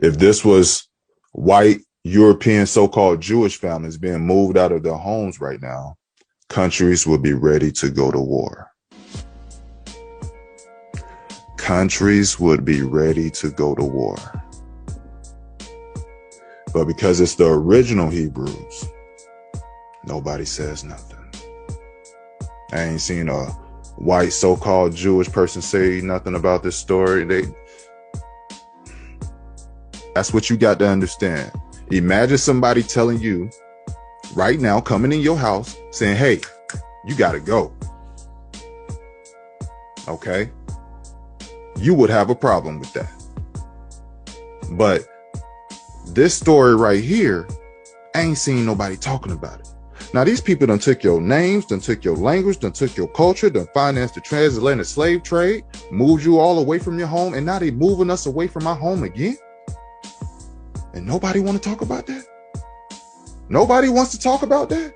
If this was white European so-called Jewish families being moved out of their homes right now, countries would be ready to go to war. Countries would be ready to go to war. But because it's the original Hebrews, nobody says nothing. I ain't seen a white so-called Jewish person say nothing about this story. That's what you got to understand. Imagine somebody telling you right now, coming in your house, saying, hey, you got to go. Okay? You would have a problem with that. But this story right here, I ain't seen nobody talking about it. Now, these people done took your names, done took your language, done took your culture, done financed the transatlantic slave trade, moved you all away from your home, and now they moving us away from our home again? And nobody want to talk about that? Nobody wants to talk about that?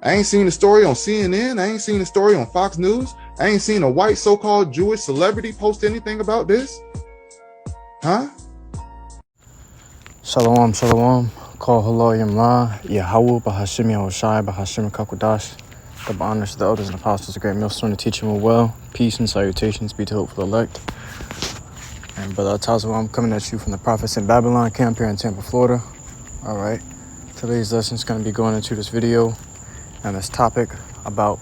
I ain't seen the story on CNN. I ain't seen the story on Fox News. I ain't seen a white so-called Jewish celebrity post anything about this. Huh? Shalom, shalom. Call HALALYAM YAHAWAH, BAHASHAM, BAHASHAM, QADASH. Double honors to the elders and apostles, the great MILLSTONE, to teach them well. Peace and salutations be to hopeful elect. And Brother Tazo, I'm coming at you from the Prophets in Babylon camp here in Tampa, Florida. All right. Today's lesson is going to be going into this video and this topic about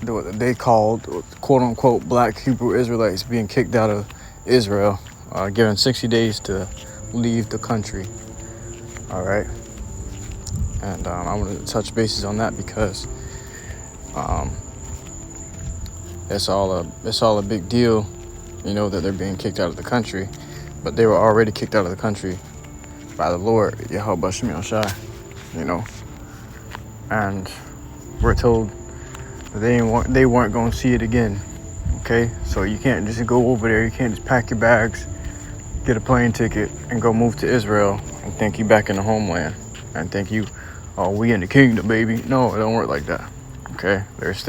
what they called, quote unquote, black Hebrew Israelites being kicked out of Israel, given 60 days to leave the country. All right. And I want to touch bases on that because it's all a big deal, you know, that they're being kicked out of the country, but they were already kicked out of the country by the Lord, YAHAWASHI, you know, and we're told that they weren't going to see it again. Okay, so you can't just go over there. You can't just pack your bags, get a plane ticket, and go move to Israel and think you back in the homeland and think we in the kingdom, baby. No, it don't work like that. Okay, there's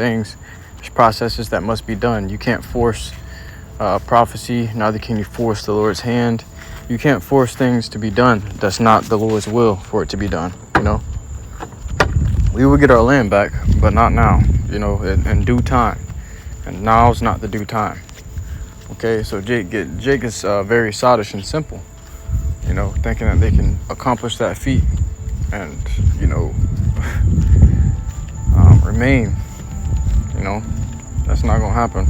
processes that must be done. You can't force prophecy, neither can you force the Lord's hand. You can't force things to be done. That's not the Lord's will for it to be done, you know. We will get our land back, but not now, you know, in due time. And now's not the due time. Okay, so Jake is very sottish and simple, you know, thinking that they can accomplish that feat and, you know, remain. You know, that's not gonna happen.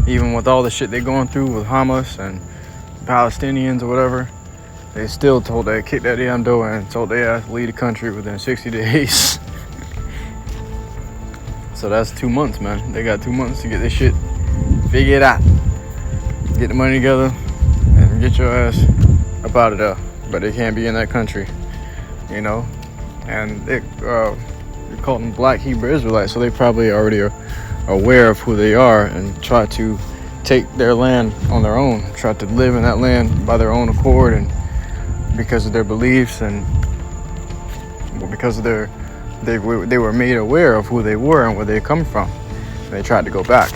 Even with all the shit they're going through with Hamas and Palestinians or whatever, they still told they kicked that damn door and told they had to leave the country within 60 days. So that's 2 months, man. They got 2 months to get this shit figured out. Get the money together and get your ass up out of there. But they can't be in that country, you know. And they call them black Hebrew Israelites, so they probably already are aware of who they are and try to take their land on their own, try to live in that land by their own accord, and because of their beliefs and because of they were made aware of who they were and where they come from. They tried to go back.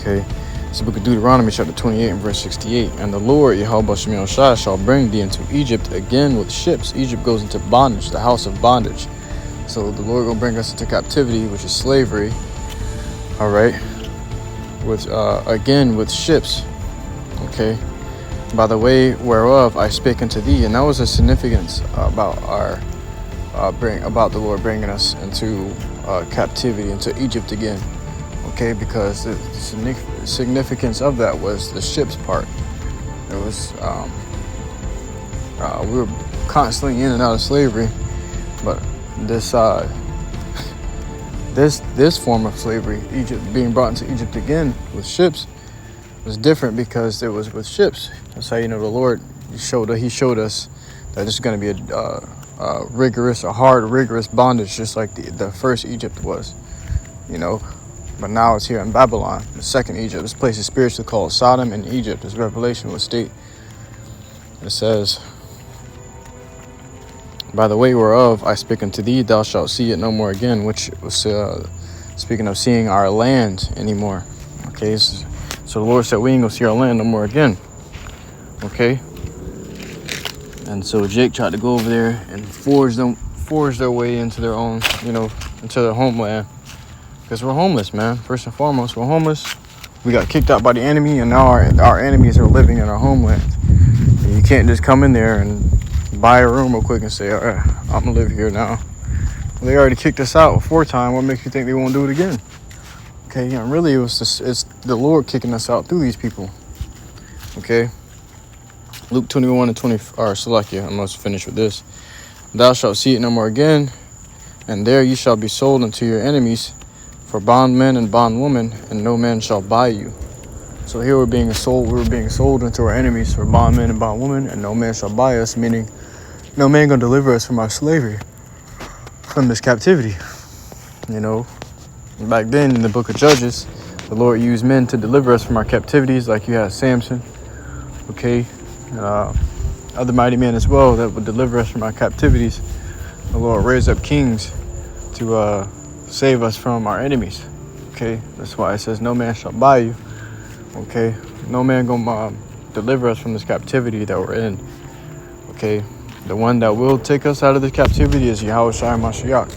Okay, it's the book of Deuteronomy chapter 28 and verse 68. And the Lord YAHAWASHI shall bring thee into Egypt again with ships. Egypt goes into bondage, the house of bondage. So the Lord will bring us into captivity, which is slavery. All right, with again with ships. Okay, by the way whereof I spake unto thee. And that was a significance about about the Lord bringing us into captivity, into Egypt again. Okay, because the significance of that was the ship's part. It was we were constantly in and out of slavery, but this form of slavery, Egypt being brought into Egypt again with ships, was different because it was with ships. That's how you know the Lord He showed us that this is going to be a rigorous bondage, just like the first Egypt was, you know. But now it's here in Babylon, the second Egypt. This place is spiritually called Sodom and Egypt, as Revelation will state. It says, by the way whereof I speak unto thee, thou shalt see it no more again, which was speaking of seeing our land anymore. Okay, this So the Lord said we ain't gonna see our land no more again. Okay. And so Jake tried to go over there and forge their way into their own, into their homeland. Because we're homeless, man. First and foremost, we're homeless. We got kicked out by the enemy, and now our enemies are living in our homeland. And you can't just come in there and buy a room real quick and say, all right, I'm gonna live here now. Well, they already kicked us out 4 times. What makes you think they won't do it again? Okay, and really it's the Lord kicking us out through these people. Okay. Luke 21 and 20, or Salakia, I'm almost finished with this. Thou shalt see it no more again, and there ye shall be sold unto your enemies for bondmen and bondwomen, and no man shall buy you. So here we were being sold into our enemies for bondmen and bondwomen, and no man shall buy us, meaning no man gonna deliver us from our slavery, from this captivity. Back then in the book of Judges, the Lord used men to deliver us from our captivities, like you had Samson, okay, other mighty men as well that would deliver us from our captivities. The Lord raised up kings to save us from our enemies. Okay, that's why it says no man shall buy you. Okay, no man gonna deliver us from this captivity that we're in. Okay, the one that will take us out of this captivity is YAHAWASHI Mashiach.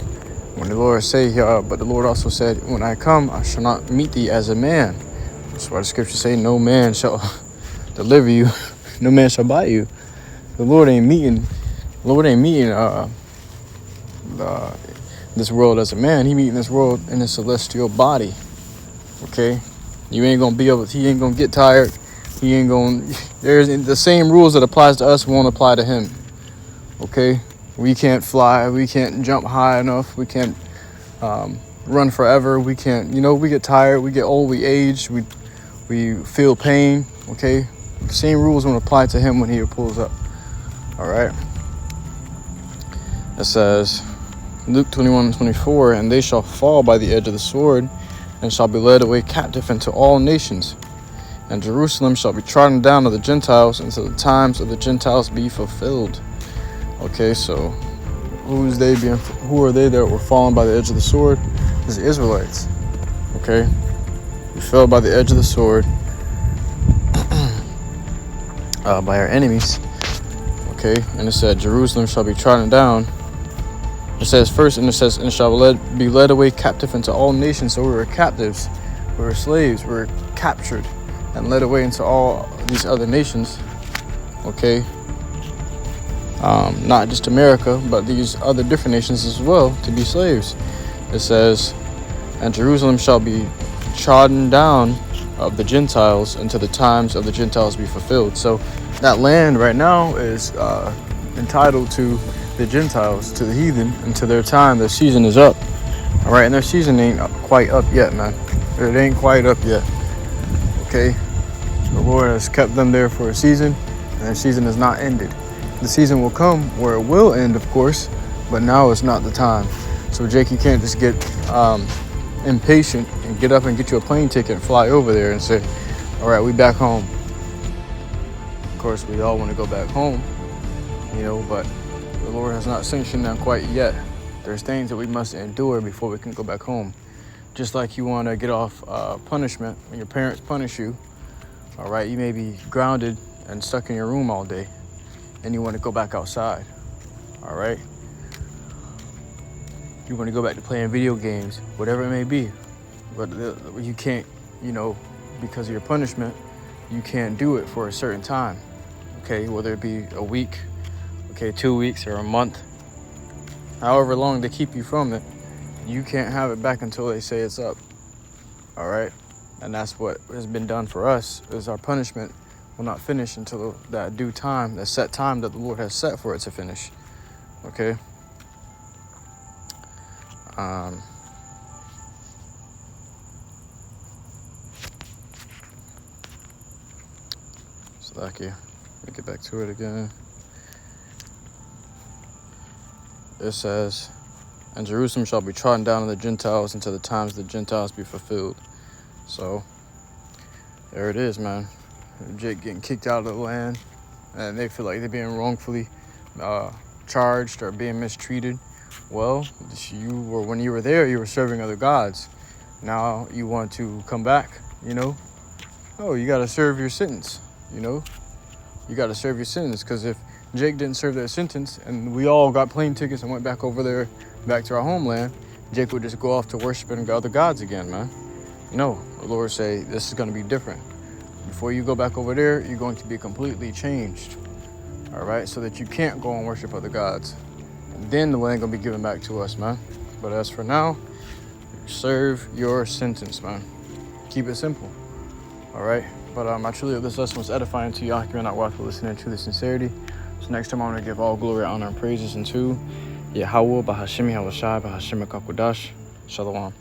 When the Lord say, but the Lord also said, when I come, I shall not meet thee as a man. That's why the scriptures say, no man shall deliver you. No man shall buy you. The Lord ain't meeting this world as a man. He meeting this world in a celestial body. Okay, you ain't gonna be able. He ain't gonna get tired. He ain't gonna. There's the same rules that applies to us won't apply to him. Okay, we can't fly. We can't jump high enough. We can't run forever. We can't. We get tired. We get old. We age. We feel pain. Okay. The same rules won't apply to him when he pulls up. All right. It says, Luke 21 and 24, and they shall fall by the edge of the sword, and shall be led away captive into all nations. And Jerusalem shall be trodden down of the Gentiles until the times of the Gentiles be fulfilled. Okay, so who are they that were fallen by the edge of the sword? It's the Israelites. Okay, we fell by the edge of the sword. By our enemies. Okay, and it said Jerusalem shall be trodden down. It says first, and it says, and shall be led away captive into all nations. So we were captives, we were slaves, we were captured and led away into all these other nations. Okay, not just America, but these other different nations as well, to be slaves. It says, and Jerusalem shall be trodden down of the Gentiles until the times of the Gentiles be fulfilled. So that land right now is entitled to the Gentiles, to the heathen, until their season is up. All right, and their season ain't quite up yet, man. It ain't quite up yet. Okay, the Lord has kept them there for a season, and their season is not ended. The season will come where it will end, of course, but now is not the time. So Jake, you can't just get impatient and get up and get you a plane ticket and fly over there and say, all right, we back home. Of course, we all want to go back home, but the Lord has not sanctioned them quite yet. There's things that we must endure before we can go back home. Just like you want to get off punishment when your parents punish you. All right, you may be grounded and stuck in your room all day and you want to go back outside. All right. You want to go back to playing video games, whatever it may be. But you can't, because of your punishment, you can't do it for a certain time. Okay, whether it be a week, okay, 2 weeks or a month, however long they keep you from it, you can't have it back until they say it's up. All right, and that's what has been done for us, is our punishment will not finish until that due time, that set time that the Lord has set for it to finish. Okay. So lucky. Let me get back to it again. It says, and Jerusalem shall be trodden down of the Gentiles until the times of the Gentiles be fulfilled. So there it is, man. Jake getting kicked out of the land, and they feel like they're being wrongfully charged or being mistreated. Well, when you were there, you were serving other gods. Now you want to come back, No, you gotta serve your sentence, you know? You gotta serve your sentence, because if Jake didn't serve that sentence and we all got plane tickets and went back over there, back to our homeland, Jake would just go off to worshiping other gods again, man. No, the Lord say this is gonna be different. Before you go back over there, you're going to be completely changed, all right? So that you can't go and worship other gods. And then the land gonna be given back to us, man. But as for now, serve your sentence, man. Keep it simple, all right? But I truly hope this lesson was edifying to y'all. If you're not watching, listening to the sincerity. So next time I'm gonna give all glory, honor, and praises unto YAHAWAH, BAHASHAM, YAHAWASHI, BAHASHAM, QADASH. Shalom.